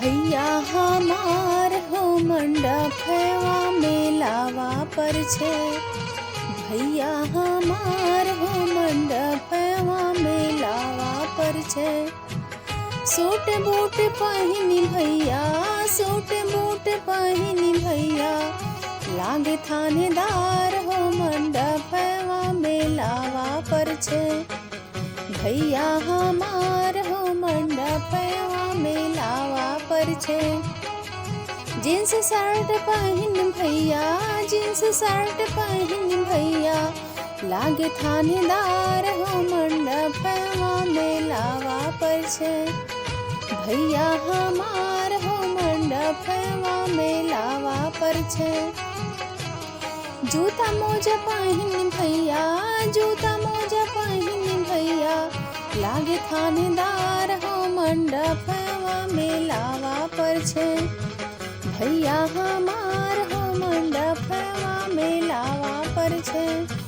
भैया हमार हो मंडपवा मेलावा पर छे। भैया हमार हो मंडपवा मेलावा पर छे। सूट बूट पहिनी भैया, सूट बूट पहिनी भैया, लागे थानेदार हो मंडपवा मेलावा पर छे। भैया हमार हो मंडपवा मेलावा पर छे। जींस शर्ट पहिन भैया, जींस शर्ट पहिन भैया, लागे थानेदार हो मंडपवा मेलावा पर छे। भैया हमार हो मंडपवा मेलावा पर छे। जूता मोजा पहिन भैया, जूता मोजा पहिन भैया, लागे थानेदार हो मंडपवा मेलावा पर छे। भैया हमार हो मंडपवा मेलावा पर छे।